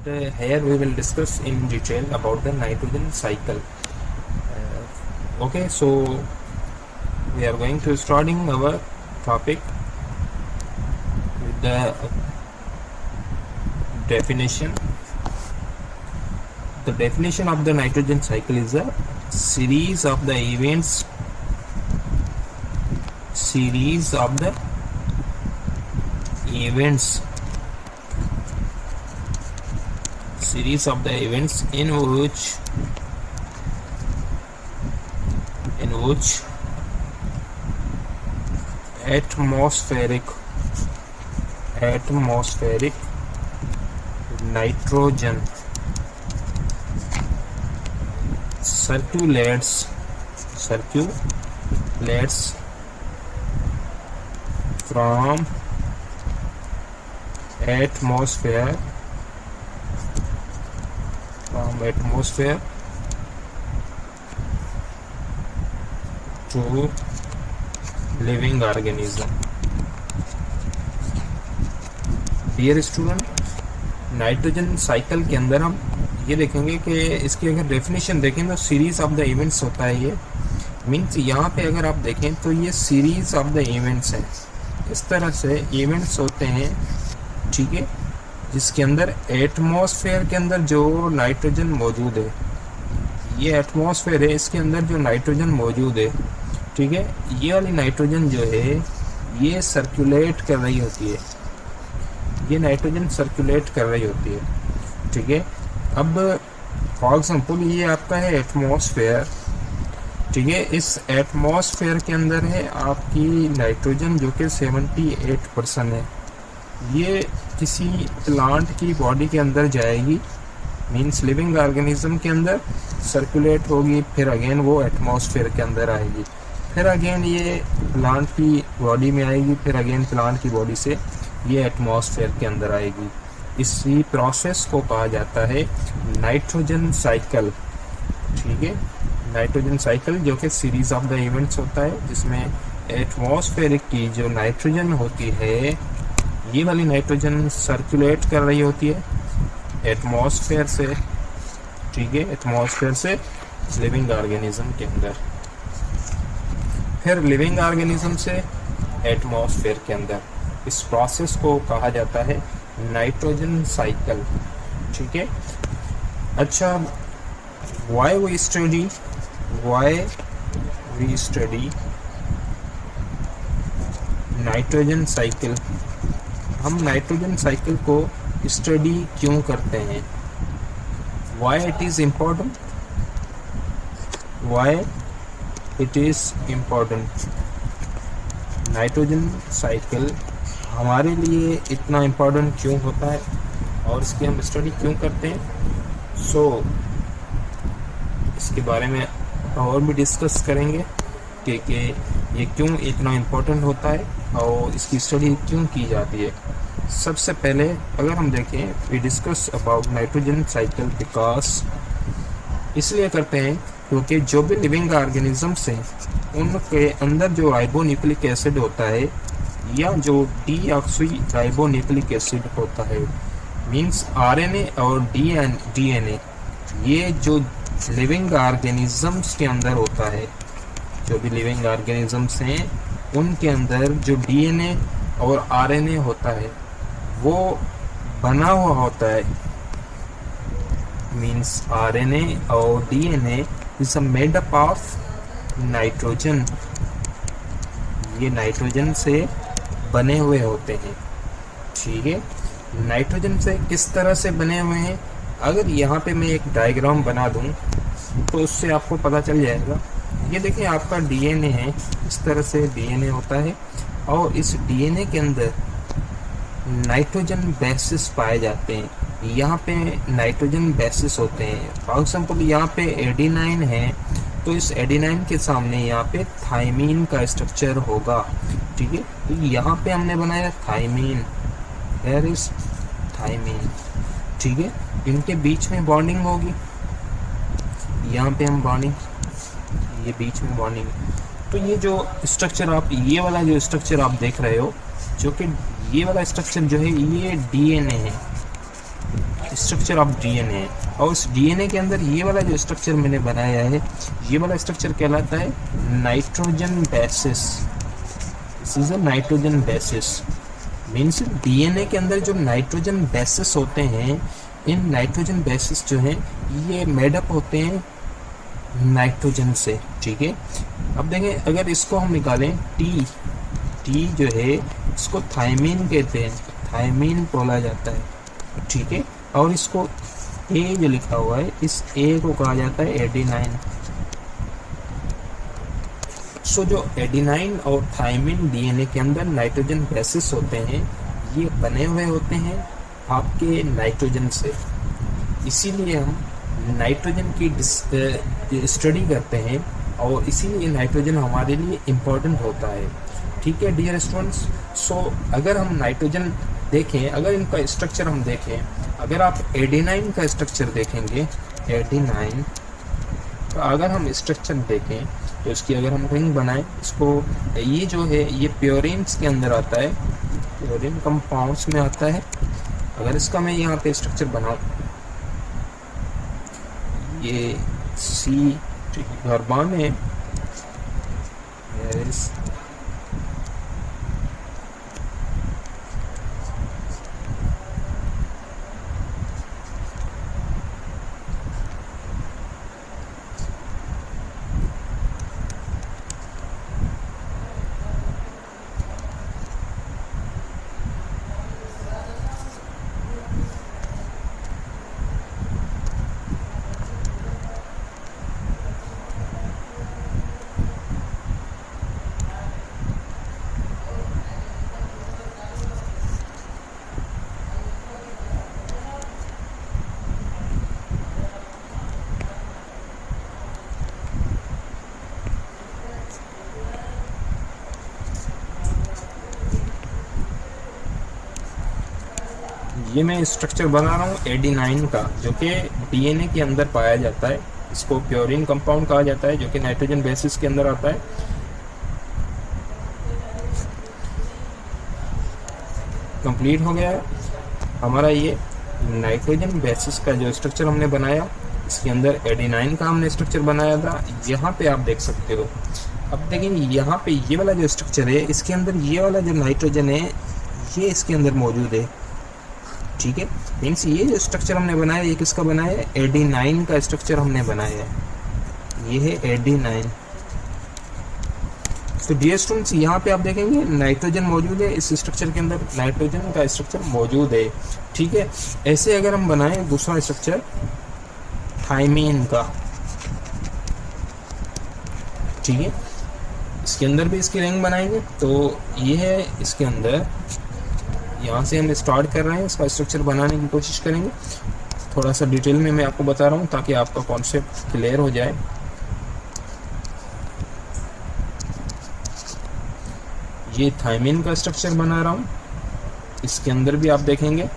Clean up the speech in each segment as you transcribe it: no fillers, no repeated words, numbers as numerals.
here we will discuss in detail about the nitrogen cycle. Okay, so we are going to starting our topic with the definition. The definition of the nitrogen cycle is a series of the events in which atmospheric nitrogen circulates from atmosphere to living organism. Dear student, nitrogen cycle के अंदर हम ये देखेंगे कि इसकी अगर definition देखें तो सीरीज ऑफ द इवेंट्स होता है। ये मीन्स यहाँ पे अगर आप देखें तो ये सीरीज ऑफ द इवेंट्स है। इस तरह से इवेंट्स होते हैं, ठीक है, जिसके अंदर एटमॉस्फेयर के अंदर जो नाइट्रोजन मौजूद है, ये एटमॉस्फेयर है, इसके अंदर जो नाइट्रोजन मौजूद है, ठीक है, ये वाली नाइट्रोजन जो है ये सर्कुलेट कर रही होती है, ये नाइट्रोजन सर्कुलेट कर रही होती है, ठीक है। अब फॉर एग्जाम्पल ये आपका है एटमॉस्फेयर, ठीक है। इस एटमॉस्फेयर के अंदर है आपकी नाइट्रोजन जो कि 78% है। ये किसी प्लांट की बॉडी के अंदर जाएगी, मीन्स लिविंग ऑर्गेनिज्म के अंदर सर्कुलेट होगी, फिर अगेन वो एटमॉस्फेयर के अंदर आएगी, फिर अगेन ये प्लांट की बॉडी में आएगी, फिर अगेन प्लांट की बॉडी से ये एटमॉस्फेयर के अंदर आएगी। इसी प्रोसेस को कहा जाता है नाइट्रोजन साइकिल, ठीक है। नाइट्रोजन साइकिल जो कि सीरीज ऑफ द इवेंट्स होता है, जिसमें एटमॉस्फेयर की जो नाइट्रोजन होती है, ये वाली नाइट्रोजन सर्कुलेट कर रही होती है एटमॉस्फेयर से, ठीक है, एटमॉस्फेयर से लिविंग ऑर्गेनिज्म के अंदर, फिर लिविंग ऑर्गेनिज्म से एटमॉस्फेयर के अंदर। इस प्रोसेस को कहा जाता है नाइट्रोजन साइकिल, ठीक है। अच्छा, why we study nitrogen cycle. हम नाइट्रोजन साइकिल को स्टडी क्यों करते हैं? Why it is important nitrogen cycle हमारे लिए इतना इम्पोर्टेंट क्यों होता है और इसकी हम स्टडी क्यों करते हैं? इसके बारे में और भी डिस्कस करेंगे कि ये क्यों इतना इम्पोर्टेंट होता है और इसकी स्टडी क्यों की जाती है। सबसे पहले अगर हम देखें, we discuss about nitrogen cycle because इसलिए करते हैं क्योंकि जो भी लिविंग ऑर्गेनिजम्स हैं उनके अंदर जो राइबोन्यूक्लिक एसिड होता है या जो डीऑक्सी राइबोन्यूक्लिक एसिड होता है, मींस आरएनए और डीएनए, ये जो लिविंग ऑर्गेनिजम्स के अंदर होता है, जो भी लिविंग ऑर्गेनिजम्स हैं उनके अंदर जो डीएनए और आरएनए होता है वो बना हुआ होता है, मींस आरएनए और DNA is made up of nitrogen. ये नाइट्रोजन से बने हुए होते हैं, ठीक है। नाइट्रोजन से किस तरह से बने हुए हैं, अगर यहाँ पे मैं एक डायग्राम बना दूँ तो उससे आपको पता चल जाएगा। ये देखिए आपका डीएनए है, इस तरह से डीएनए होता है और इस डीएनए के अंदर नाइट्रोजन बेसिस पाए जाते हैं। यहाँ पे नाइट्रोजन बेसिस होते हैं। फॉर एग्जाम्पल यहाँ पे एडेनाइन है तो इस एडेनाइन के सामने यहाँ पे थाइमीन का स्ट्रक्चर होगा, ठीक है। तो यहाँ पे हमने बनाया थाइमीन, देयर इज थाइमीन, ठीक है। इनके बीच में बॉन्डिंग होगी, यहाँ पे हम बॉन्डिंग, ये बीच में बॉन्डिंग। तो ये जो स्ट्रक्चर आप, ये वाला जो स्ट्रक्चर आप देख रहे हो, जो कि ये वाला स्ट्रक्चर जो है ये डीएनए है, स्ट्रक्चर ऑफ डीएनए है, और उस डीएनए के अंदर ये वाला जो स्ट्रक्चर मैंने बनाया है, ये वाला स्ट्रक्चर कहलाता है nitrogen bases. This is a nitrogen bases. Means DNA के अंदर जो नाइट्रोजन बेसिस होते हैं, इन नाइट्रोजन बेसिस जो हैं ये मेडअप होते हैं नाइट्रोजन से। ठीक है, अब देखें अगर इसको हम निकालें, टी जो है इसको थायमीन कहते हैं, थायमीन बोला जाता है। ठीक है, और इसको ए जो लिखा हुआ है, इस ए को कहा जाता है एडेनाइन। सो जो एडेनाइन और थायमीन डीएनए के अंदर नाइट्रोजन बेसिस होते हैं, ये बने हुए होते हैं आपके नाइट्रोजन से। इसीलिए हम नाइट्रोजन की स्टडी करते हैं, और इसीलिए नाइट्रोजन हमारे लिए इम्पोर्टेंट होता है। ठीक है डियर स्टूडेंट्स, सो अगर हम नाइट्रोजन देखें, अगर इनका स्ट्रक्चर हम देखें, अगर आप एडेनाइन का स्ट्रक्चर देखेंगे, एडेनाइन तो अगर हम स्ट्रक्चर देखें तो इसकी अगर हम रिंग बनाएं, इसको ये जो है ये प्योरिन्स के अंदर आता है, प्योरिन कंपाउंड्स में आता है। अगर इसका मैं यहाँ पे स्ट्रक्चर बनाऊं, ये सी कार्बन है, ये मैं स्ट्रक्चर बना रहा हूँ एडेनाइन का, जो कि डीएनए के अंदर पाया जाता है। इसको प्योरिन कंपाउंड कहा जाता है, जो कि नाइट्रोजन बेसिस के अंदर आता है। कंप्लीट हो गया है हमारा ये नाइट्रोजन बेसिस का जो स्ट्रक्चर हमने बनाया। इसके अंदर एडेनाइन का हमने स्ट्रक्चर बनाया था, यहाँ पे आप देख सकते हो। अब देखें यहाँ पे ये वाला जो स्ट्रक्चर है, इसके अंदर ये वाला जो नाइट्रोजन है ये इसके अंदर मौजूद है। ठीक है, मीन्स ये जो स्ट्रक्चर हमने बनाया, ये किसका बनाया है? एडेनाइन का स्ट्रक्चर हमने बनाया है, ये है एडेनाइन। तो डियर स्टूडेंट्स, यहाँ पे आप देखेंगे नाइट्रोजन मौजूद है, इस स्ट्रक्चर के अंदर नाइट्रोजन का स्ट्रक्चर मौजूद है। ठीक है, ऐसे अगर हम बनाएं दूसरा स्ट्रक्चर थायमीन का, ठीक है, इसके अंदर भी इसकी रिंग बनाएंगे। तो ये है इसके अंदर, यहाँ से हम स्टार्ट कर रहे हैं, इसका स्ट्रक्चर बनाने की कोशिश करेंगे। थोड़ा सा डिटेल में मैं आपको बता रहा हूँ ताकि आपका कॉन्सेप्ट क्लियर हो जाए। ये थायमीन का स्ट्रक्चर बना रहा हूँ, इसके अंदर भी आप देखेंगे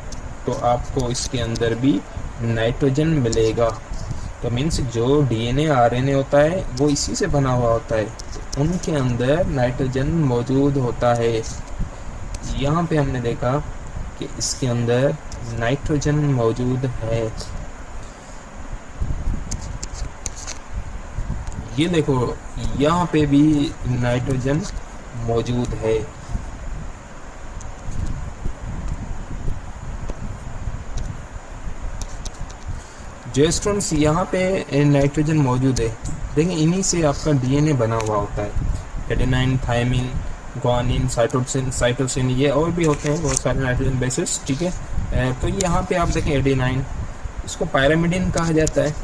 तो आपको इसके अंदर भी नाइट्रोजन मिलेगा। तो मीन्स जो डीएनए आरएनए होता है वो इसी से बना हुआ होता है, तो उनके अंदर नाइट्रोजन मौजूद होता है। यहाँ पे हमने देखा कि इसके अंदर नाइट्रोजन मौजूद है। ये देखो यहाँ पे भी नाइट्रोजन मौजूद है। जो स्टूडेंट्स यहाँ पे नाइट्रोजन मौजूद है, देखें इन्हीं से आपका डीएनए बना हुआ होता है। एडेनाइन, थायमीन, ग्वानिन, साइटोसिन, ये और भी होते हैं बहुत सारे नाइट्रोजन बेसिस। ठीक है, तो यहाँ पे आप देखें एडेनाइन, इसको पायरामिडिन कहा जाता है।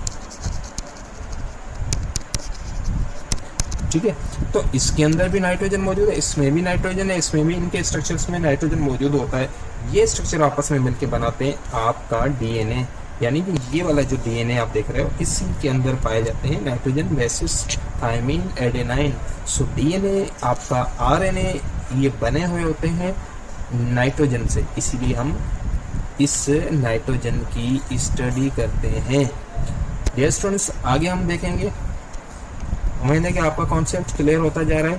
ठीक है, तो इसके अंदर भी नाइट्रोजन मौजूद है, इसमें भी नाइट्रोजन है, इसमें भी, इनके स्ट्रक्चर्स में नाइट्रोजन मौजूद होता है। ये स्ट्रक्चर आपस में मिलकर बनाते हैं आपका डीएनए, यानी कि ये वाला जो डीएनए आप देख रहे हो इसी के अंदर पाए जाते हैं nitrogen bases, thymine, adenine. So DNA आपका आरएनए ये बने हुए होते हैं नाइट्रोजन से, इसीलिए हम इस नाइट्रोजन की स्टडी करते हैं। डियर स्टूडेंट्स, आगे हम देखेंगे, उम्मीद है कि आपका कॉन्सेप्ट क्लियर होता जा रहा है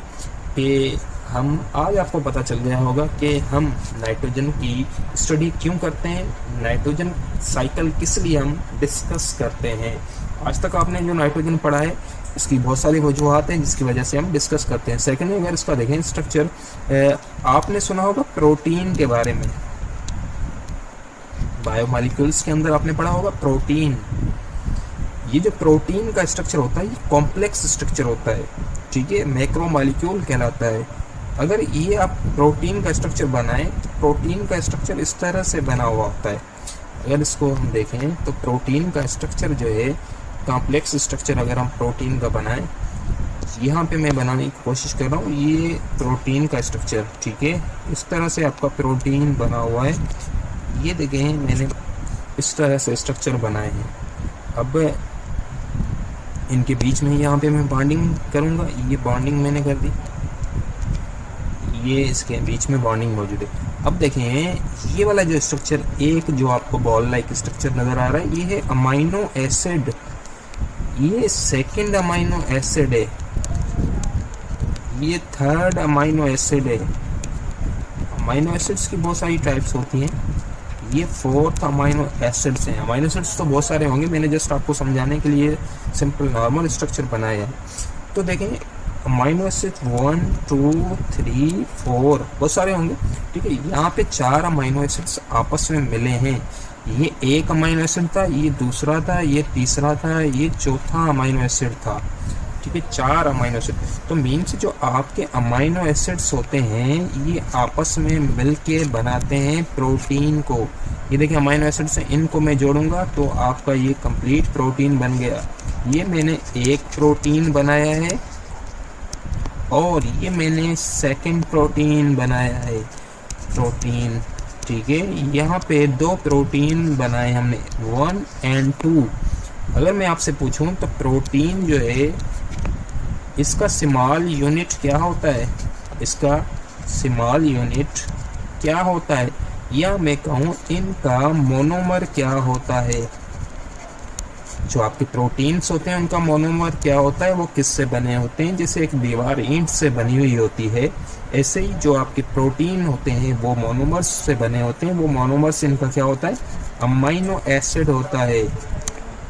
कि हम आज आपको पता चल गया होगा कि हम नाइट्रोजन की स्टडी क्यों करते हैं, नाइट्रोजन साइकिल किस लिए हम डिस्कस करते हैं। आज तक आपने जो नाइट्रोजन पढ़ा है इसकी बहुत सारी वजूहत हैं जिसकी वजह से हम डिस्कस करते हैं। सेकेंड, अगर इसका देखें स्ट्रक्चर, आपने सुना होगा प्रोटीन के बारे में, बायोमॉलिक्यूल्स के अंदर आपने पढ़ा होगा प्रोटीन। ये जो प्रोटीन का स्ट्रक्चर होता है ये कॉम्प्लेक्स स्ट्रक्चर होता है, ठीक है, मैक्रोमॉलिक्यूल कहलाता है। अगर ये आप प्रोटीन का स्ट्रक्चर बनाएं तो प्रोटीन का स्ट्रक्चर इस तरह से बना हुआ होता है। अगर इसको हम देखें तो प्रोटीन का स्ट्रक्चर जो है कॉम्प्लेक्स स्ट्रक्चर अगर हम प्रोटीन का बनाएं, यहाँ पे मैं बनाने की कोशिश कर रहा हूँ, ये प्रोटीन का स्ट्रक्चर, ठीक है, इस तरह से आपका प्रोटीन बना हुआ है। ये देखें मैंने इस तरह से स्ट्रक्चर बनाए हैं। अब इनके बीच में यहाँ पे मैं बॉन्डिंग करूँगा, ये बॉन्डिंग मैंने कर दी, ये इसके बीच में बॉन्डिंग मौजूद है। अब देखें ये वाला जो स्ट्रक्चर, एक जो आपको बॉल लाइक स्ट्रक्चर नज़र आ रहा है, ये है अमाइनो एसिड, ये सेकंड अमाइनो एसिड है, ये थर्ड अमाइनो एसिड है। अमाइनो एसिड्स की बहुत सारी टाइप्स होती हैं, ये फोर्थ अमाइनो एसिड्स हैं। अमाइनो एसिड्स तो बहुत सारे होंगे, मैंने जस्ट आपको समझाने के लिए सिंपल नॉर्मल स्ट्रक्चर बनाया है। तो देखें अमाइनो एसिड 1 2 3 4 बहुत सारे होंगे, ठीक है। यहाँ पे 4 अमाइनो एसिड्स आपस में मिले हैं, ये एक अमाइनो एसिड था, ये दूसरा था, ये तीसरा था, ये चौथा अमाइनो एसिड था, ठीक है, 4 अमाइनो एसिड। तो मीन्स जो आपके अमाइनो एसिड्स होते हैं ये आपस में मिलके बनाते हैं प्रोटीन को। ये देखिए अमाइनो एसिड से इनको मैं जोड़ूंगा तो आपका ये कंप्लीट प्रोटीन बन गया। ये मैंने एक प्रोटीन बनाया है और ये मैंने सेकंड प्रोटीन बनाया है, प्रोटीन, ठीक है। यहाँ पे 2 प्रोटीन बनाए हमने, 1 और 2। अगर मैं आपसे पूछूं तो प्रोटीन जो है इसका स्मॉल यूनिट क्या होता है, इसका स्मॉल यूनिट क्या होता है, या मैं कहूँ इनका मोनोमर क्या होता है। जो आपके प्रोटीन्स होते हैं उनका मोनोमर क्या होता है, वो किससे बने होते हैं, जैसे एक दीवार ईंट से बनी हुई होती है, ऐसे ही जो आपके प्रोटीन होते हैं वो मोनोमर्स से बने होते हैं। वो मोनोमर्स इनका क्या होता है, अमाइनो एसिड होता है।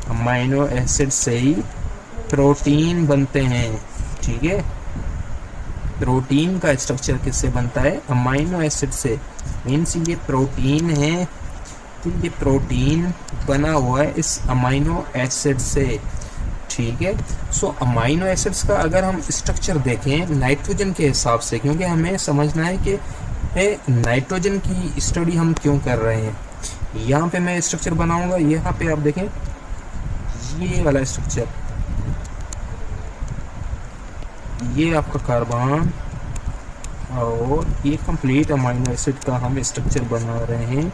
अमाइनो एसिड से ही प्रोटीन बनते हैं, ठीक है। प्रोटीन का स्ट्रक्चर किससे बनता है, अमाइनो एसिड से। मीन्स ये प्रोटीन है तो ये प्रोटीन बना हुआ है इस अमाइनो एसिड से, ठीक है। सो अमाइनो एसिड्स का अगर हम स्ट्रक्चर देखें नाइट्रोजन के हिसाब से, क्योंकि हमें समझना है कि नाइट्रोजन की स्टडी हम क्यों कर रहे हैं। यहाँ पे मैं स्ट्रक्चर बनाऊंगा, यहाँ पे आप देखें ये वाला स्ट्रक्चर, ये आपका कार्बन और ये कंप्लीट अमाइनो एसिड का हम स्ट्रक्चर बना रहे हैं,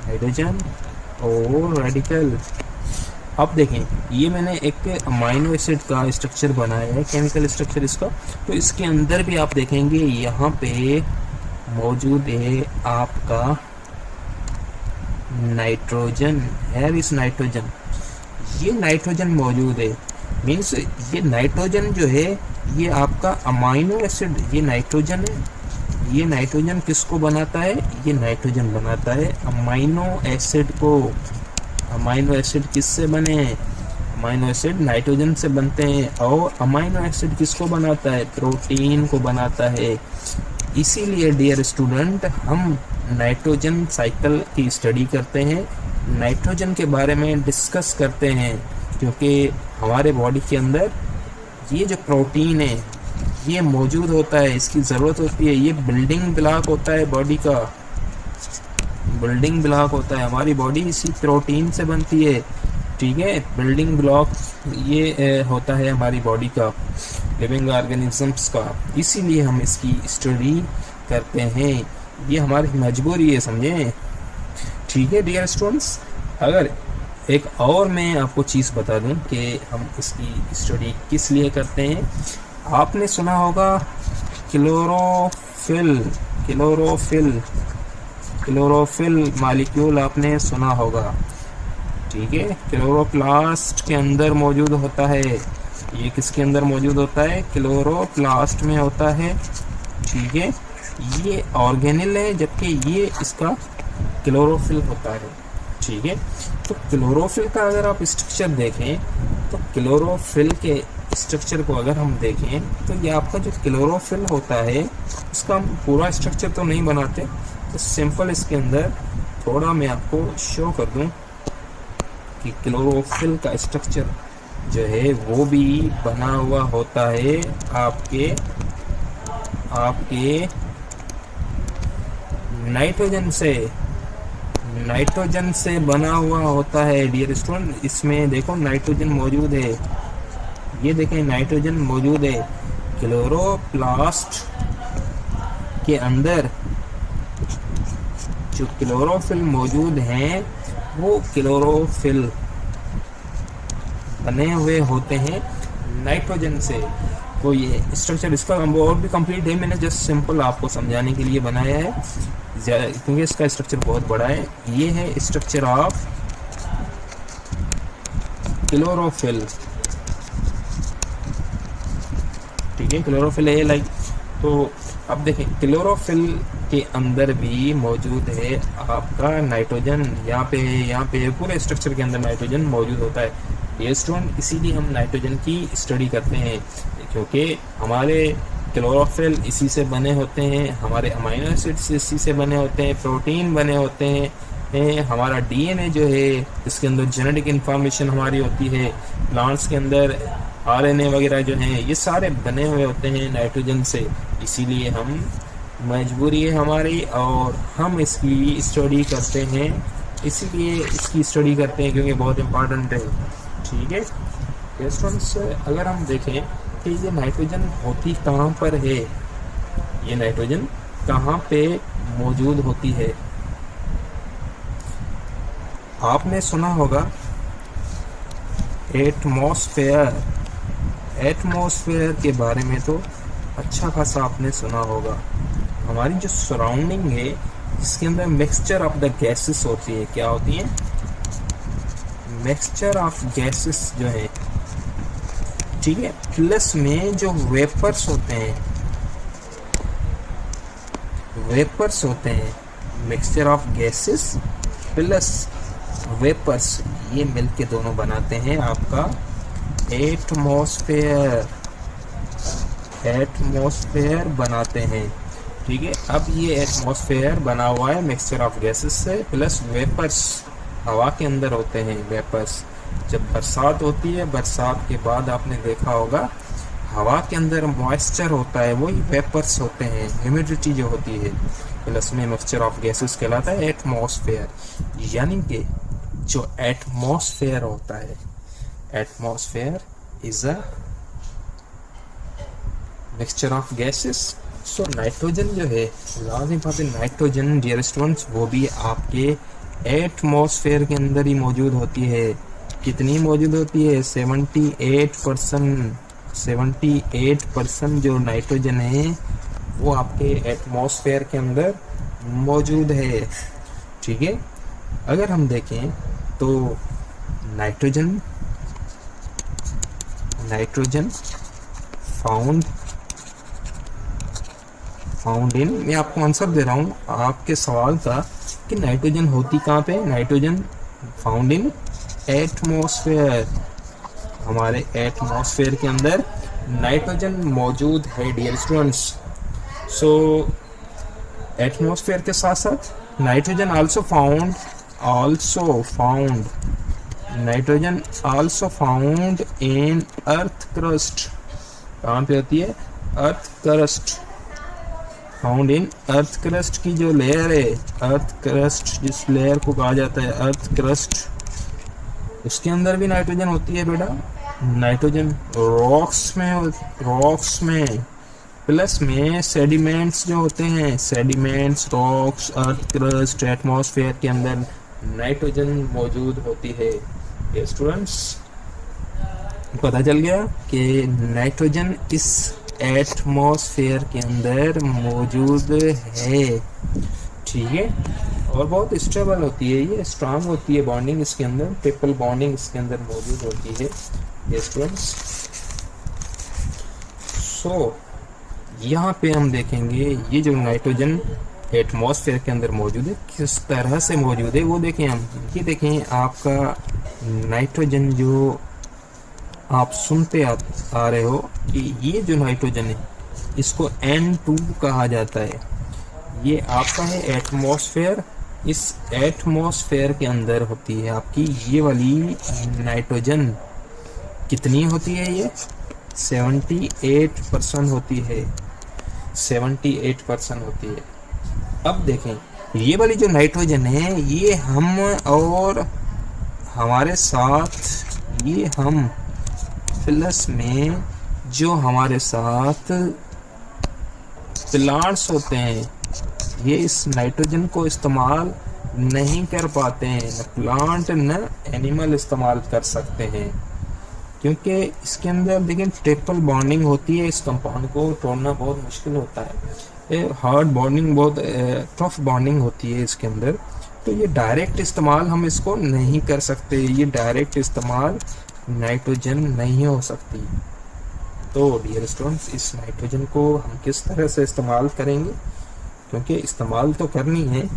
हाइड्रोजन और रेडिकल। अब देखें ये मैंने एक अमाइनो एसिड का स्ट्रक्चर बनाया है, केमिकल स्ट्रक्चर इसका। तो इसके अंदर भी आप देखेंगे यहाँ पे मौजूद है आपका नाइट्रोजन है, इस नाइट्रोजन, ये नाइट्रोजन मौजूद है। मीन्स ये नाइट्रोजन जो है ये आपका अमाइनो एसिड, ये नाइट्रोजन है, ये नाइट्रोजन किसको बनाता है, ये नाइट्रोजन बनाता है अमाइनो एसिड को। अमाइनो एसिड किससे बने हैं, अमाइनो एसिड नाइट्रोजन से बनते हैं। और अमाइनो एसिड किसको बनाता है, प्रोटीन को बनाता है। इसीलिए डियर स्टूडेंट हम नाइट्रोजन साइकिल की स्टडी करते हैं, नाइट्रोजन के बारे में डिस्कस करते हैं, क्योंकि हमारे बॉडी के अंदर ये जो प्रोटीन है ये मौजूद होता है, इसकी ज़रूरत होती है। ये बिल्डिंग ब्लॉक होता है बॉडी का, बिल्डिंग ब्लॉक होता है, हमारी बॉडी इसी प्रोटीन से बनती है, ठीक है। बिल्डिंग ब्लॉक ये होता है हमारी बॉडी का, लिविंग ऑर्गेनिजम्स का, इसीलिए हम इसकी स्टडी करते हैं, ये हमारी मजबूरी है, समझें, ठीक है डियर स्टूडेंट्स। अगर एक और मैं आपको चीज़ बता दूं कि हम इसकी स्टडी किस लिए करते हैं। आपने सुना होगा क्लोरोफिल, क्लोरोफिल, क्लोरोफिल मॉलिक्यूल आपने सुना होगा, ठीक है। क्लोरोप्लास्ट के अंदर मौजूद होता है, ये किसके अंदर मौजूद होता है, क्लोरोप्लास्ट में होता है, ठीक है, ये ऑर्गेनिल है, जबकि ये इसका क्लोरोफिल होता है। ठीक है, तो क्लोरोफिल का अगर आप स्ट्रक्चर देखें तो क्लोरोफिल के स्ट्रक्चर को अगर हम देखें तो ये आपका जो क्लोरोफिल होता है इसका हम पूरा स्ट्रक्चर तो नहीं बनाते, तो सिंपल इसके अंदर थोड़ा मैं आपको शो कर दूं कि क्लोरोफिल का स्ट्रक्चर जो है वो भी बना हुआ होता है आपके नाइट्रोजन से बना हुआ होता है डियर स्टूडेंट। इसमें देखो नाइट्रोजन मौजूद है, ये देखें नाइट्रोजन मौजूद है। क्लोरोप्लास्ट के अंदर जो क्लोरोफिल मौजूद हैं वो क्लोरोफिल बने हुए होते हैं नाइट्रोजन से। तो ये स्ट्रक्चर इसका और भी कंप्लीट है, मैंने जस्ट सिंपल आपको समझाने के लिए बनाया है क्योंकि इसका स्ट्रक्चर बहुत बड़ा है। ये है स्ट्रक्चर ऑफ क्लोरोफिल। ठीक है, क्लोरोफिल है लाइक। तो अब देखें क्लोरोफिल के अंदर भी मौजूद है आपका नाइट्रोजन, यहाँ पे पूरे स्ट्रक्चर के अंदर नाइट्रोजन मौजूद होता है। ये स्टूडेंट इसीलिए हम नाइट्रोजन की स्टडी करते हैं क्योंकि हमारे क्लोरोफिल इसी से बने होते हैं, हमारे अमीनो एसिड्स इसी से बने होते हैं, प्रोटीन बने होते हैं, हमारा डीएनए जो है इसके अंदर जेनेटिक इंफॉर्मेशन हमारी होती है, प्लांट्स के अंदर आरएनए वगैरह जो हैं ये सारे बने हुए होते हैं नाइट्रोजन से। इसीलिए हम मजबूरी है हमारी और हम इसकी स्टडी करते हैं, इसीलिए इसकी स्टडी करते हैं क्योंकि बहुत इम्पोर्टेंट है। ठीक है स्टूडेंट्स, अगर हम देखें कि ये नाइट्रोजन होती कहाँ पर है, ये नाइट्रोजन कहाँ पे मौजूद होती है। आपने सुना होगा एटमॉस्फेयर के बारे में तो अच्छा खासा आपने सुना होगा। हमारी जो सराउंडिंग है जिसके अंदर मिक्सचर ऑफ द गैसेस होती है, क्या होती है, मिक्सचर ऑफ गैसेस जो है, ठीक है, प्लस में जो वेपर्स होते हैं, mixture of gases plus vapours, ये मिलके दोनों बनाते हैं आपका एटमॉस्फेयर बनाते हैं। ठीक है, अब ये एटमॉस्फेयर बना हुआ है मिक्सचर ऑफ गैसेस से प्लस वेपर्स, हवा के अंदर होते हैं वेपर्स। जब बरसात होती है, बरसात के बाद आपने देखा होगा हवा के अंदर मॉइस्चर होता है, वही वेपर्स होते हैं, ह्यूमिडिटी जो होती है, प्लस में मिक्सचर ऑफ गैसेस कहलाता है एटमॉस्फेयर। यानी कि जो एटमॉस्फेयर होता है, atmosphere is a mixture of gases. So nitrogen जो है, लाजिम बात है, नाइट्रोजन डियर स्टूडेंट्स वो भी आपके एटमॉस्फेयर के अंदर ही मौजूद होती है। कितनी मौजूद होती है, 78% जो नाइट्रोजन है वो आपके एटमॉस्फेयर के अंदर मौजूद है। ठीक है, अगर हम देखें तो नाइट्रोजन फाउंड इन, मैं आपको आंसर दे रहा हूँ आपके सवाल का कि नाइट्रोजन होती कहाँ पे, नाइट्रोजन फाउंड इन एटमॉस्फेयर। हमारे एटमॉस्फेयर के अंदर नाइट्रोजन मौजूद है डियर स्टूडेंट्स। सो एटमॉस्फेयर के साथ साथ nitrogen also found in earth crust. कहाँ पे होती है, earth crust, found in earth crust की जो लेयर है, अर्थ क्रस्ट जिस लेयर को कहा जाता है अर्थ क्रस्ट, उसके अंदर भी नाइट्रोजन होती है बेटा। नाइट्रोजन रॉक्स में प्लस में सेडिमेंट्स जो होते हैं, sediments, rocks, earth crust, atmosphere के अंदर नाइट्रोजन मौजूद होती है। ये स्टूडेंट्स पता चल गया कि नाइट्रोजन इस एटमॉस्फेयर के अंदर मौजूद है। ठीक है, और बहुत स्टेबल होती है, ये स्ट्रांग होती है, बॉन्डिंग इसके अंदर, ट्रिपल बॉन्डिंग इसके अंदर मौजूद होती है। ये स्टूडेंट्स, सो यहाँ पे हम देखेंगे ये जो नाइट्रोजन एटमॉस्फेयर के अंदर मौजूद है किस तरह से मौजूद है वो देखें हम। ये देखें आपका नाइट्रोजन जो आप सुनते आ रहे हो कि ये जो नाइट्रोजन है इसको N2 कहा जाता है। ये आपका है एटमॉस्फेयर। इस एटमॉस्फेयर के अंदर होती है आपकी ये वाली नाइट्रोजन। कितनी होती है ये? 78% होती है। 78% होती है। अब देखें ये वाली जो नाइट्रोजन है ये हम और हमारे साथ ये हम प्लस में जो हमारे साथ प्लांट्स होते हैं ये इस नाइट्रोजन को इस्तेमाल नहीं कर पाते हैं। न प्लांट न एनिमल इस्तेमाल कर सकते हैं क्योंकि इसके अंदर देखिए ट्रिपल बॉन्डिंग होती है। इस कंपाउंड को तोड़ना बहुत मुश्किल होता है। हार्ड बॉन्डिंग बहुत टफ बॉन्डिंग होती है इसके अंदर। तो ये डायरेक्ट इस्तेमाल हम इसको नहीं कर सकते। ये डायरेक्ट इस्तेमाल नाइट्रोजन नहीं हो सकती। तो डियर स्टूडेंट्स इस नाइट्रोजन को हम किस तरह से इस्तेमाल करेंगे? क्योंकि इस्तेमाल तो करनी है,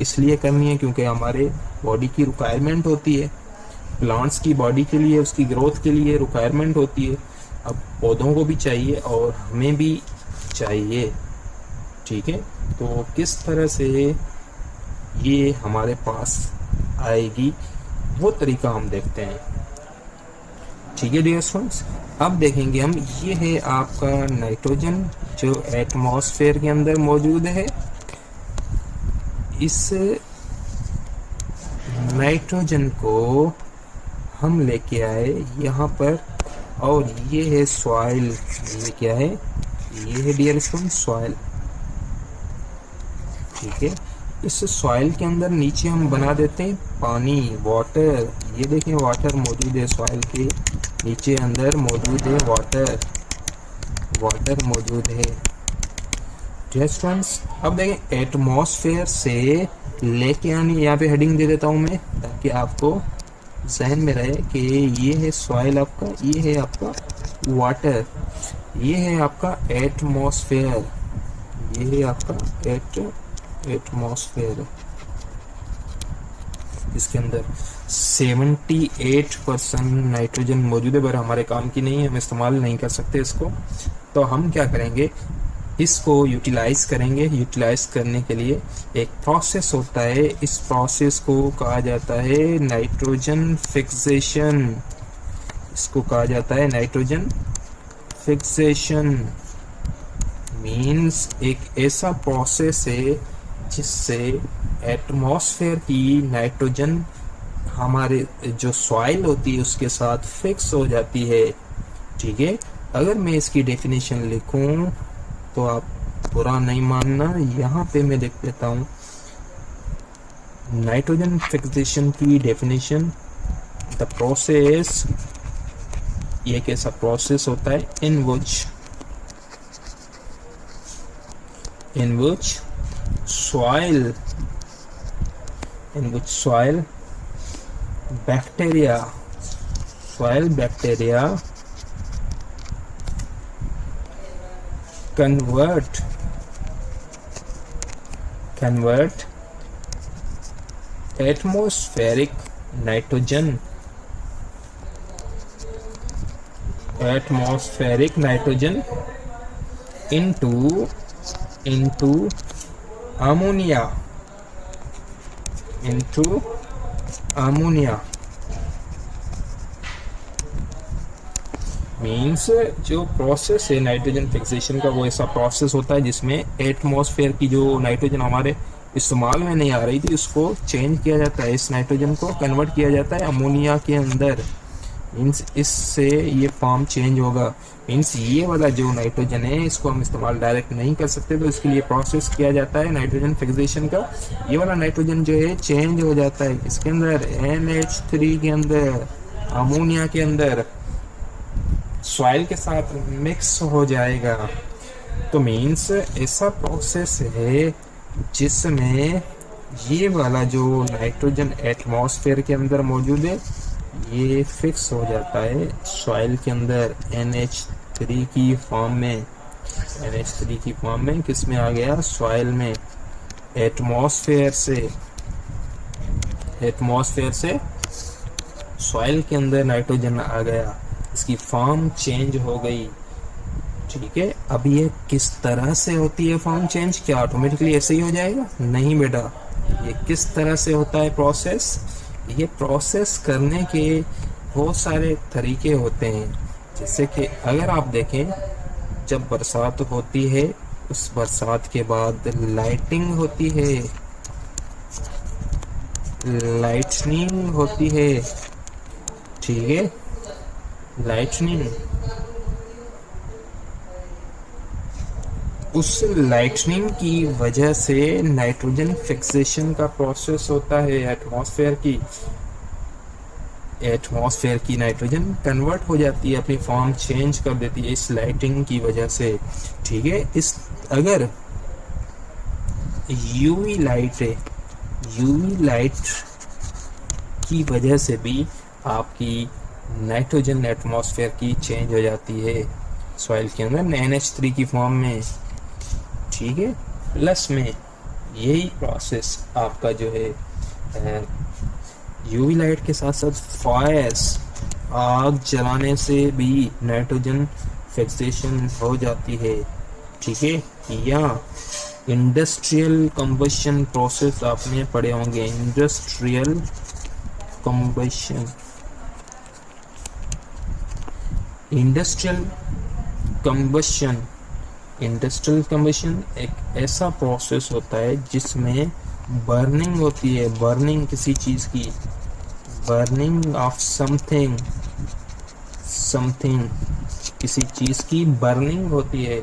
इसलिए करनी है क्योंकि हमारे बॉडी की रिक्वायरमेंट होती है। प्लांट्स की बॉडी के लिए उसकी ग्रोथ के लिए रिक्वायरमेंट होती है। अब पौधों को भी चाहिए और हमें भी चाहिए। ठीक है, तो किस तरह से ये हमारे पास आएगी वो तरीका हम देखते हैं। ठीक है डियर स्टूडेंट्स, अब देखेंगे हम ये है आपका नाइट्रोजन जो एटमॉस्फेयर के अंदर मौजूद है। इस नाइट्रोजन को हम लेके आए यहाँ पर और ये है सॉइल। ये क्या है? ये है डियर स्टूडेंट्स सॉइल। ठीक है, इस सॉइल के अंदर नीचे हम बना देते हैं पानी, वाटर। ये देखें वाटर मौजूद है सॉइल के नीचे, अंदर मौजूद है वाटर। वाटर मौजूद है। स्टूडेंट्स अब देखें एटमॉस्फेयर से लेके आनी, यहाँ पे हेडिंग दे देता हूँ मैं ताकि आपको जहन में रहे कि ये है सॉइल आपका, ये है आपका वाटर, ये है आपका एटमॉस्फेयर, ये है आपका एटमॉस्फेयर। इसके अंदर 78% नाइट्रोजन मौजूद है, पर हमारे काम की नहीं है, हम इस्तेमाल नहीं कर सकते इसको। तो हम क्या करेंगे, इसको यूटिलाइज करेंगे। यूटिलाइज करने के लिए एक प्रोसेस होता है, इस प्रोसेस को कहा जाता है नाइट्रोजन फिक्सेशन। इसको कहा जाता है नाइट्रोजन फिक्सेशन। मीन्स एक ऐसा प्रोसेस है जिससे एटमॉस्फेयर की नाइट्रोजन हमारे जो सॉइल होती है उसके साथ फिक्स हो जाती है। ठीक है, अगर मैं इसकी डेफिनेशन लिखूं तो आप बुरा नहीं मानना, यहाँ पे मैं देख लेता हूँ नाइट्रोजन फिक्सेशन की डेफिनेशन। द प्रोसेस, ये कैसा प्रोसेस होता है इन विच soil bacteria convert atmospheric nitrogen into ammonia means जो प्रोसेस है नाइट्रोजन फिक्सेशन का वो ऐसा प्रोसेस होता है जिसमें एटमॉस्फेयर की जो नाइट्रोजन हमारे इस्तेमाल में नहीं आ रही थी उसको चेंज किया जाता है, इस नाइट्रोजन को कन्वर्ट किया जाता है अमोनिया के अंदर। मीन्स इससे ये फॉर्म चेंज होगा। मीन्स ये वाला जो नाइट्रोजन है इसको हम इस्तेमाल डायरेक्ट नहीं कर सकते, तो इसके लिए प्रोसेस किया जाता है नाइट्रोजन फिक्सेशन का। ये वाला नाइट्रोजन जो है चेंज हो जाता है इसके अंदर NH3 के अंदर, अमोनिया के अंदर, सॉइल के साथ मिक्स हो जाएगा। तो मीन्स ऐसा प्रोसेस है जिसमें ये वाला जो नाइट्रोजन एटमॉस्फेयर के अंदर मौजूद है ये फिक्स हो जाता है सॉइल के अंदर NH3 की फॉर्म में। NH3 की फॉर्म में किस में आ गया, सॉइल में, एटमॉस्फेयर से सॉइल के अंदर नाइट्रोजन आ गया, इसकी फॉर्म चेंज हो गई। ठीक है, अब ये किस तरह से होती है फॉर्म चेंज, क्या ऑटोमेटिकली ऐसे ही हो जाएगा? नहीं बेटा, ये किस तरह से होता है प्रोसेस, ये प्रोसेस करने के बहुत सारे तरीके होते हैं। जैसे कि अगर आप देखें, जब बरसात होती है, उस बरसात के बाद लाइटिंग होती है, लाइटनिंग होती है। ठीक है, लाइटनिंग, उस लाइटनिंग की वजह से नाइट्रोजन फिक्सेशन का प्रोसेस होता है। एटमॉस्फेयर की नाइट्रोजन कन्वर्ट हो जाती है, अपनी फॉर्म चेंज कर देती है इस लाइटिंग की वजह से। ठीक है, इस अगर यूवी लाइट की वजह से भी आपकी नाइट्रोजन एटमॉस्फेयर की चेंज हो जाती है सॉइल के अंदर NH3 की फॉर्म में। ठीक है, प्लस में यही प्रोसेस आपका जो है यूवी लाइट के साथ साथ फायर्स, आग जलाने से भी नाइट्रोजन फिक्सेशन हो जाती है। ठीक है, या इंडस्ट्रियल कंबशन प्रोसेस आपने पढ़े होंगे, इंडस्ट्रियल कंबशन एक ऐसा प्रोसेस होता है जिसमें बर्निंग होती है, बर्निंग किसी चीज की, बर्निंग ऑफ समथिंग, किसी चीज की बर्निंग होती है।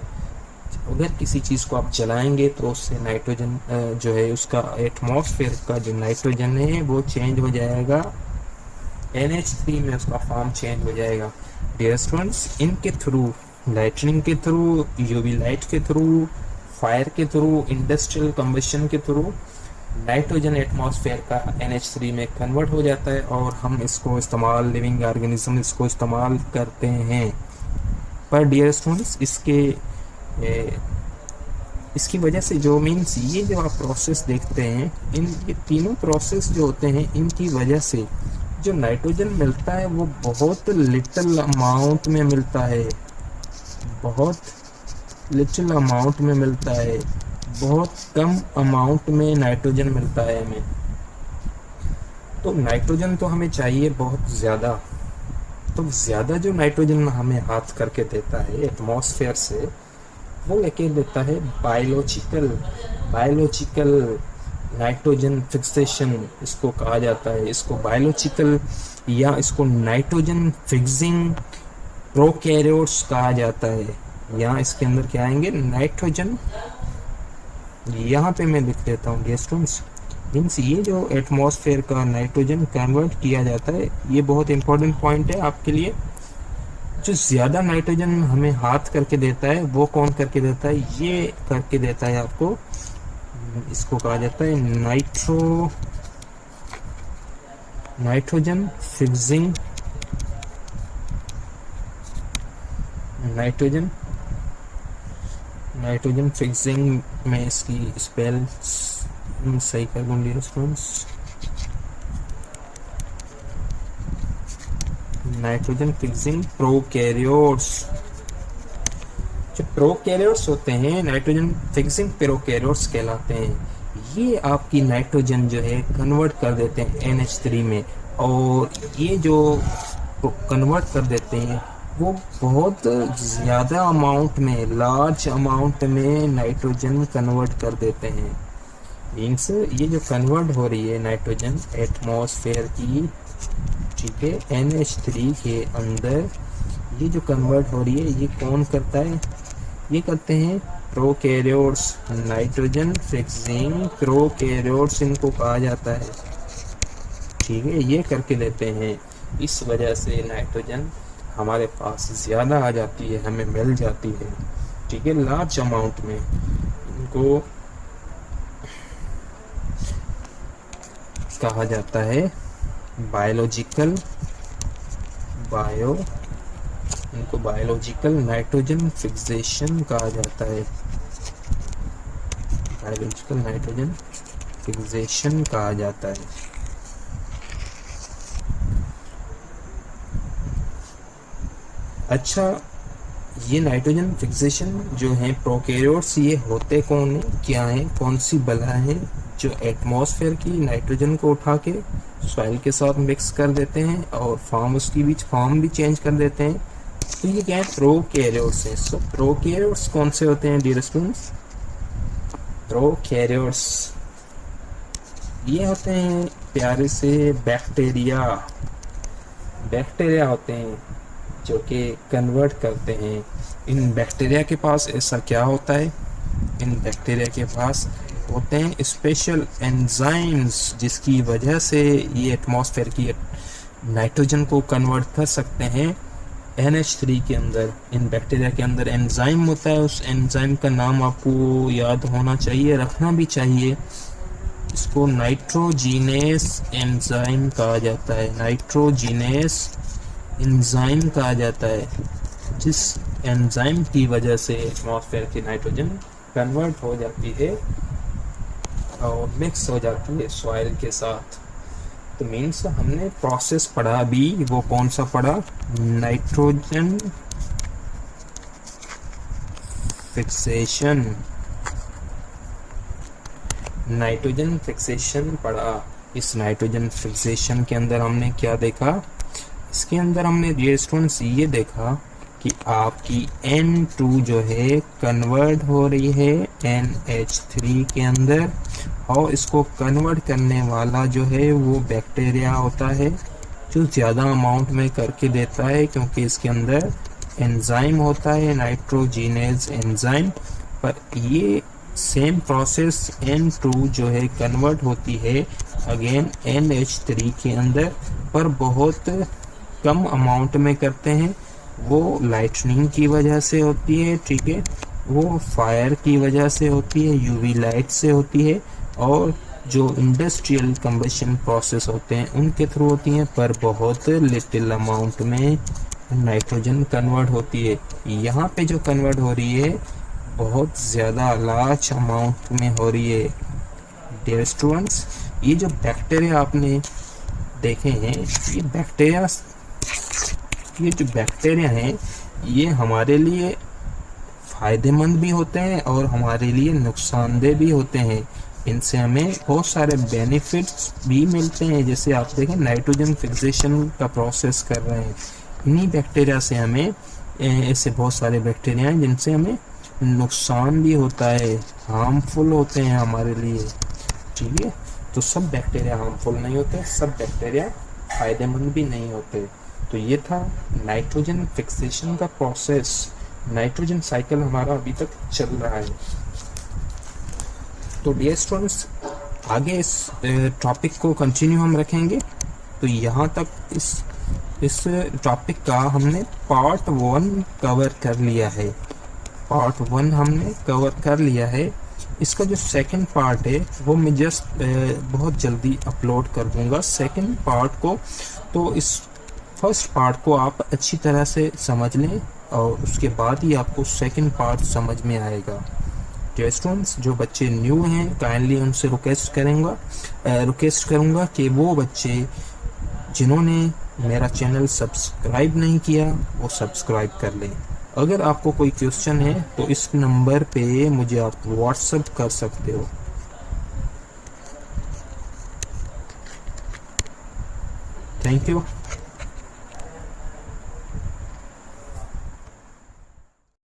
अगर किसी चीज को आप जलाएंगे तो उससे नाइट्रोजन जो है, उसका एटमॉस्फेयर का जो नाइट्रोजन है वो चेंज हो जाएगा, NH3 में उसका फॉर्म चेंज हो जाएगा। डियर स्टूडेंट्स, इनके थ्रू, लाइटनिंग के थ्रू, यूवी लाइट के थ्रू, फायर के थ्रू, इंडस्ट्रियल कंबशन के थ्रू नाइट्रोजन एटमॉस्फेयर का NH3 में कन्वर्ट हो जाता है और हम इसको इस्तेमाल, लिविंग ऑर्गेनिज्म इसको इस्तेमाल करते हैं। पर डियर स्टूडेंट्स, इसकी वजह से जो मीन्स ये जो आप प्रोसेस देखते हैं, ये तीनों प्रोसेस जो होते हैं, इनकी वजह से जो नाइट्रोजन मिलता है वो बहुत लिटिल अमाउंट में मिलता है, बहुत लिटिल अमाउंट में मिलता है, बहुत कम अमाउंट में नाइट्रोजन मिलता है हमें। तो नाइट्रोजन तो हमें चाहिए बहुत ज़्यादा, तो ज़्यादा जो नाइट्रोजन हमें हाथ करके देता है एटमॉस्फेयर से, वो लेके देता है बायोलॉजिकल नाइट्रोजन फिक्सेशन, इसको कहा जाता है। इसको बायोलॉजिकल या इसको नाइट्रोजन फिक्सिंग प्रोकैरियोट्स कहा जाता है। यहाँ इसके अंदर क्या आएंगे, नाइट्रोजन, यहाँ पे मैं लिख देता हूँ डियर स्टूडेंट्स, मीन्स ये जो एटमॉस्फेयर का नाइट्रोजन कन्वर्ट किया जाता है, ये बहुत इंपॉर्टेंट पॉइंट है आपके लिए। जो ज़्यादा नाइट्रोजन हमें हाथ करके देता है वो कौन करके देता है, ये करके देता है आपको, इसको कहा जाता है नाइट्रोजन फिक्सिंग, नाइट्रोजन फिक्सिंग में इसकी स्पेल सही कर दूंगी स्टूडेंट्स, नाइट्रोजन फिक्सिंग प्रोकैरियोट्स। जो प्रोकैरियोट्स होते हैं, नाइट्रोजन फिक्सिंग प्रोकैरियोट्स कहलाते हैं। ये आपकी नाइट्रोजन जो है कन्वर्ट कर देते हैं NH3 में, और ये जो कन्वर्ट कर देते हैं वो बहुत ज़्यादा अमाउंट में, लार्ज अमाउंट में नाइट्रोजन कन्वर्ट कर देते हैं। मीन्स ये जो कन्वर्ट हो रही है नाइट्रोजन एटमॉस्फेयर की, ठीक है, NH3 के अंदर ये जो कन्वर्ट हो रही है, ये कौन करता है, ये करते हैं प्रोकैरियोट्स, नाइट्रोजन फिक्सिंग प्रोकैरियोट्स इनको कहा जाता है। ठीक है, ये करके देते हैं। इस वजह से नाइट्रोजन हमारे पास ज़्यादा आ जाती है, हमें मिल जाती है। ठीक है, लार्ज अमाउंट में। इनको कहा जाता है बायोलॉजिकल इनको बायोलॉजिकल नाइट्रोजन फिक्सेशन कहा जाता है, बायोलॉजिकल नाइट्रोजन फिक्सेशन कहा जाता है। अच्छा, ये नाइट्रोजन फिक्सेशन जो है प्रोकैरियोट्स, ये होते कौन है, क्या है, कौन सी बला है जो एटमॉस्फेयर की नाइट्रोजन को उठा के सॉइल के साथ मिक्स कर देते हैं और उसकी बीच फॉर्म भी चेंज कर देते हैं। तो ये क्या है, प्रोकैरियोट्स है। सो प्रोकैरियोट्स कौन से होते हैं डियर स्टूडेंट्स? प्रोकैरियोट्स ये होते हैं प्यारे से बैक्टीरिया होते हैं जो कि कन्वर्ट करते हैं। इन बैक्टीरिया के पास ऐसा क्या होता है, इन बैक्टीरिया के पास होते हैं स्पेशल एंजाइम्स जिसकी वजह से ये एटमॉस्फेयर की नाइट्रोजन को कन्वर्ट कर सकते हैं NH3 के अंदर। इन बैक्टीरिया के अंदर एंजाइम होता है, उस एंजाइम का नाम आपको याद होना चाहिए, रखना भी चाहिए। इसको नाइट्रोजीनेस एंजाइम कहा जाता है, नाइट्रोजीनेस एंजाइम कहा जाता है, जिस एंजाइम की वजह से एटमॉस्फेयर की नाइट्रोजन कन्वर्ट हो जाती है और मिक्स हो जाती है सॉइल के साथ। तो मीन्स हमने प्रोसेस पढ़ा अभी, वो कौन सा पढ़ा, नाइट्रोजन फिक्सेशन, नाइट्रोजन फिक्सेशन पढ़ा। इस नाइट्रोजन फिक्सेशन के अंदर हमने क्या देखा, इसके अंदर हमने डियर स्टूडेंट्स ये देखा कि आपकी N2 जो है कन्वर्ट हो रही है NH3 के अंदर, और इसको कन्वर्ट करने वाला जो है वो बैक्टीरिया होता है जो ज़्यादा अमाउंट में करके देता है, क्योंकि इसके अंदर एंजाइम होता है नाइट्रोजीनेज एंजाइम। पर ये सेम प्रोसेस N2 जो है कन्वर्ट होती है अगेन NH3 के अंदर, पर बहुत कम अमाउंट में करते हैं। वो लाइटनिंग की वजह से होती है, ठीक है, वो फायर की वजह से होती है, यूवी लाइट से होती है, और जो इंडस्ट्रियल कंबशन प्रोसेस होते हैं उनके थ्रू होती हैं, पर बहुत लिटिल अमाउंट में नाइट्रोजन कन्वर्ट होती है। यहाँ पे जो कन्वर्ट हो रही है बहुत ज़्यादा लार्ज अमाउंट में हो रही है। डियर स्टूडेंट्स, ये जो बैक्टीरिया आपने देखे हैं, ये जो बैक्टीरिया हैं ये हमारे लिए फ़ायदेमंद भी होते हैं और हमारे लिए नुकसानदेह भी होते हैं। इनसे हमें बहुत सारे बेनिफिट्स भी मिलते हैं। जैसे आप देखें नाइट्रोजन फिक्सेशन का प्रोसेस कर रहे हैं, इन्हीं बैक्टीरिया से हमें, ऐसे बहुत सारे बैक्टीरिया हैं जिनसे हमें नुकसान भी होता है, हार्मफुल होते हैं हमारे लिए, ठीक है। तो सब बैक्टीरिया हार्मफुल नहीं होते, सब बैक्टीरिया फ़ायदेमंद भी नहीं होते। तो ये था नाइट्रोजन फिक्सेशन का प्रोसेस। नाइट्रोजन साइकिल हमारा अभी तक चल रहा है। तो डियर स्टूडेंट्स, आगे इस टॉपिक को कंटिन्यू हम रखेंगे। तो यहाँ तक इस टॉपिक का हमने पार्ट 1 कवर कर लिया है, पार्ट 1 हमने कवर कर लिया है। इसका जो सेकंड पार्ट है वो मैं जस्ट बहुत जल्दी अपलोड कर दूंगा सेकंड पार्ट को। तो इस फर्स्ट पार्ट को आप अच्छी तरह से समझ लें और उसके बाद ही आपको सेकंड पार्ट समझ में आएगा। तो स्टूडेंट्स, जो बच्चे न्यू हैं काइंडली उनसे रिक्वेस्ट करूँगा कि वो बच्चे जिन्होंने मेरा चैनल सब्सक्राइब नहीं किया वो सब्सक्राइब कर लें। अगर आपको कोई क्वेश्चन है तो इस नंबर पे मुझे आप व्हाट्सएप कर सकते हो। Thank you.